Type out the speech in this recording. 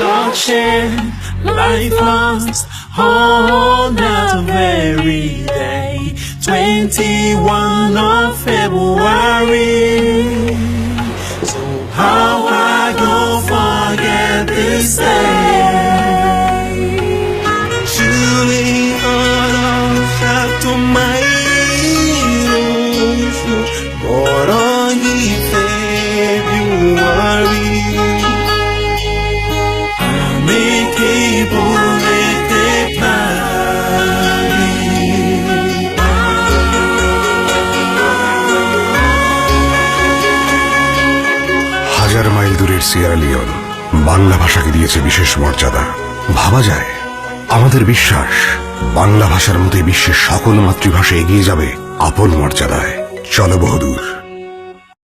bloodshed, life lost on that very day, 21 of February. So how I go forget this day? Surely all of that to my but on February, হাজার mile দূরের Sierra Leone Bangla ভাষাকে দিয়েছে বিশেষ মর্যাদা। ভাবা যায়, আমাদের বিশ্বাস বাংলা ভাষার মতোই বিশ্বের সকল মাতৃভাষা এগিয়ে যাবে আপন মর্যাদায়। চলো বহুদূর।